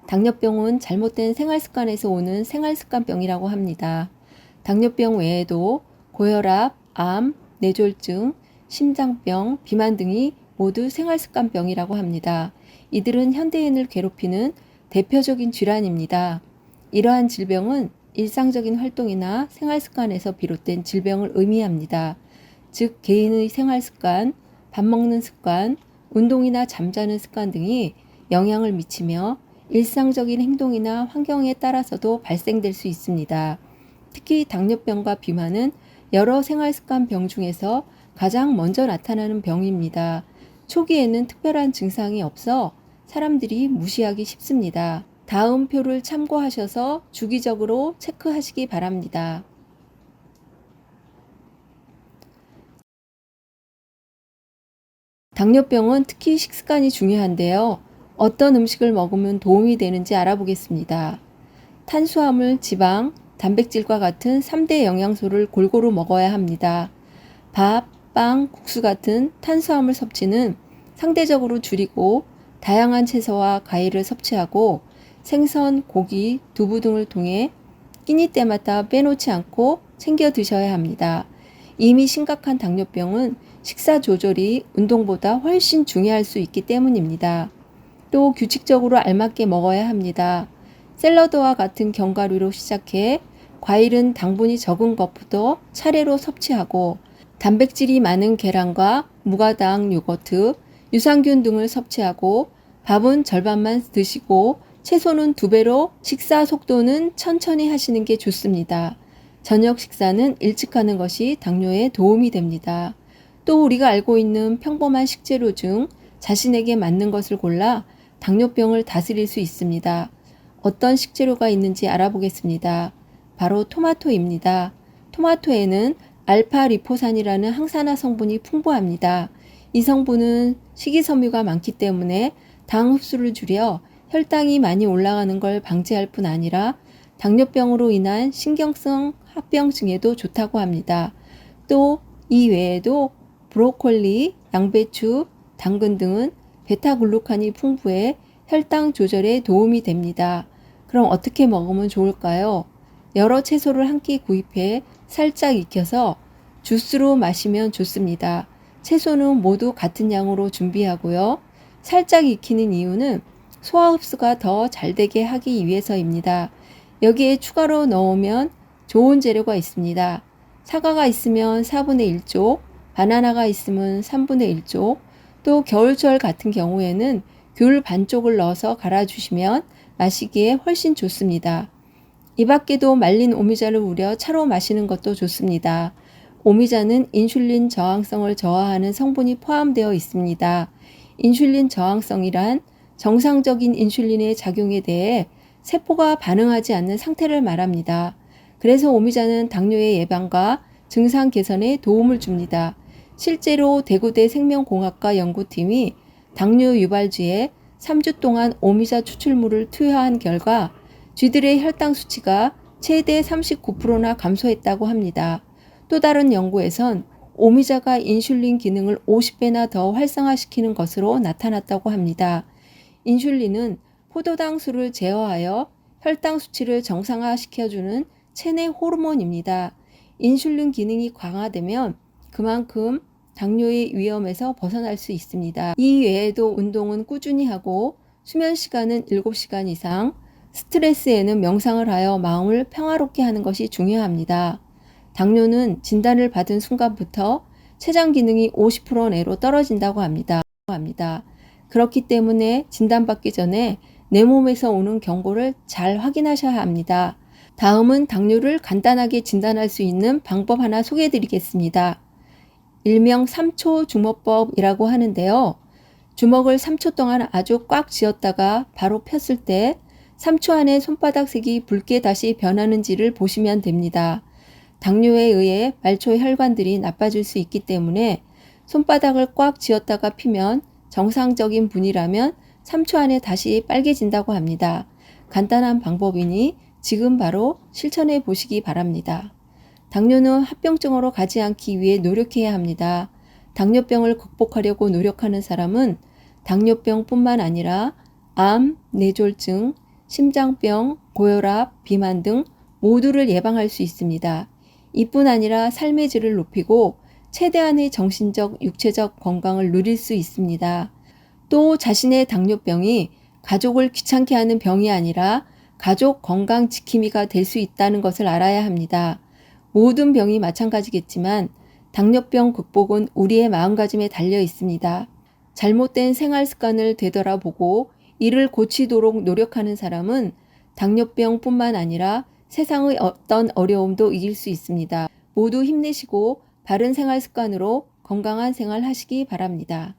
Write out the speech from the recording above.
당뇨병은 잘못된 생활습관에서 오는 생활습관병이라고 합니다. 당뇨병 외에도 고혈압, 암, 뇌졸중, 심장병, 비만 등이 모두 생활습관병이라고 합니다. 이들은 현대인을 괴롭히는 대표적인 질환입니다. 이러한 질병은 일상적인 활동이나 생활습관에서 비롯된 질병을 의미합니다. 즉, 개인의 생활습관, 밥 먹는 습관, 운동이나 잠자는 습관 등이 영향을 미치며 일상적인 행동이나 환경에 따라서도 발생될 수 있습니다. 특히 당뇨병과 비만은 여러 생활습관병 중에서 가장 먼저 나타나는 병입니다. 초기에는 특별한 증상이 없어 사람들이 무시하기 쉽습니다. 다음 표를 참고하셔서 주기적으로 체크하시기 바랍니다. 당뇨병은 특히 식습관이 중요한데요. 어떤 음식을 먹으면 도움이 되는지 알아보겠습니다. 탄수화물, 지방, 단백질과 같은 3대 영양소를 골고루 먹어야 합니다. 밥, 빵, 국수 같은 탄수화물 섭취는 상대적으로 줄이고 다양한 채소와 과일을 섭취하고 생선, 고기, 두부 등을 통해 끼니 때마다 빼놓지 않고 챙겨 드셔야 합니다. 이미 심각한 당뇨병은 식사 조절이 운동보다 훨씬 중요할 수 있기 때문입니다. 또 규칙적으로 알맞게 먹어야 합니다. 샐러드와 같은 견과류로 시작해 과일은 당분이 적은 것부터 차례로 섭취하고 단백질이 많은 계란과 무가당 요거트, 유산균 등을 섭취하고 밥은 절반만 드시고 채소는 2배로 식사 속도는 천천히 하시는 게 좋습니다. 저녁 식사는 일찍 하는 것이 당뇨에 도움이 됩니다. 또 우리가 알고 있는 평범한 식재료 중 자신에게 맞는 것을 골라 당뇨병을 다스릴 수 있습니다. 어떤 식재료가 있는지 알아보겠습니다. 바로 토마토입니다. 토마토에는 알파리포산이라는 항산화 성분이 풍부합니다. 이 성분은 식이섬유가 많기 때문에 당 흡수를 줄여 혈당이 많이 올라가는 걸 방지할 뿐 아니라 당뇨병으로 인한 신경성 합병증에도 좋다고 합니다. 또 이 외에도 브로콜리, 양배추, 당근 등은 베타글루칸이 풍부해 혈당 조절에 도움이 됩니다. 그럼 어떻게 먹으면 좋을까요? 여러 채소를 한 끼 구입해 살짝 익혀서 주스로 마시면 좋습니다. 채소는 모두 같은 양으로 준비하고요. 살짝 익히는 이유는 소화 흡수가 더 잘 되게 하기 위해서입니다. 여기에 추가로 넣으면 좋은 재료가 있습니다. 사과가 있으면 4분의 1쪽, 바나나가 있으면 3분의 1쪽, 또 겨울철 같은 경우에는 귤 반쪽을 넣어서 갈아주시면 마시기에 훨씬 좋습니다. 이 밖에도 말린 오미자를 우려 차로 마시는 것도 좋습니다. 오미자는 인슐린 저항성을 저하하는 성분이 포함되어 있습니다. 인슐린 저항성이란 정상적인 인슐린의 작용에 대해 세포가 반응하지 않는 상태를 말합니다. 그래서 오미자는 당뇨의 예방과 증상 개선에 도움을 줍니다. 실제로 대구대 생명공학과 연구팀이 당뇨 유발쥐에 3주 동안 오미자 추출물을 투여한 결과 쥐들의 혈당 수치가 최대 39%나 감소했다고 합니다. 또 다른 연구에선 오미자가 인슐린 기능을 50배나 더 활성화시키는 것으로 나타났다고 합니다. 인슐린은 포도당수를 제어하여 혈당 수치를 정상화시켜주는 체내 호르몬입니다. 인슐린 기능이 강화되면 그만큼 당뇨의 위험에서 벗어날 수 있습니다. 이 외에도 운동은 꾸준히 하고 수면 시간은 7시간 이상, 스트레스에는 명상을 하여 마음을 평화롭게 하는 것이 중요합니다. 당뇨는 진단을 받은 순간부터 췌장 기능이 50% 내로 떨어진다고 합니다. 그렇기 때문에 진단받기 전에 내 몸에서 오는 경고를 잘 확인하셔야 합니다. 다음은 당뇨를 간단하게 진단할 수 있는 방법 하나 소개해 드리겠습니다. 일명 3초 주먹법이라고 하는데요. 주먹을 3초 동안 아주 꽉 쥐었다가 바로 폈을 때 3초 안에 손바닥 색이 붉게 다시 변하는지를 보시면 됩니다. 당뇨에 의해 말초 혈관들이 나빠질 수 있기 때문에 손바닥을 꽉 쥐었다가 피면 정상적인 분이라면 3초 안에 다시 빨개진다고 합니다. 간단한 방법이니 지금 바로 실천해 보시기 바랍니다. 당뇨는 합병증으로 가지 않기 위해 노력해야 합니다. 당뇨병을 극복하려고 노력하는 사람은 당뇨병뿐만 아니라 암, 뇌졸중, 심장병, 고혈압, 비만 등 모두를 예방할 수 있습니다. 이뿐 아니라 삶의 질을 높이고 최대한의 정신적, 육체적 건강을 누릴 수 있습니다. 또 자신의 당뇨병이 가족을 귀찮게 하는 병이 아니라 가족 건강 지킴이가 될 수 있다는 것을 알아야 합니다. 모든 병이 마찬가지겠지만 당뇨병 극복은 우리의 마음가짐에 달려 있습니다. 잘못된 생활 습관을 되돌아보고 이를 고치도록 노력하는 사람은 당뇨병뿐만 아니라 세상의 어떤 어려움도 이길 수 있습니다. 모두 힘내시고 바른 생활 습관으로 건강한 생활 하시기 바랍니다.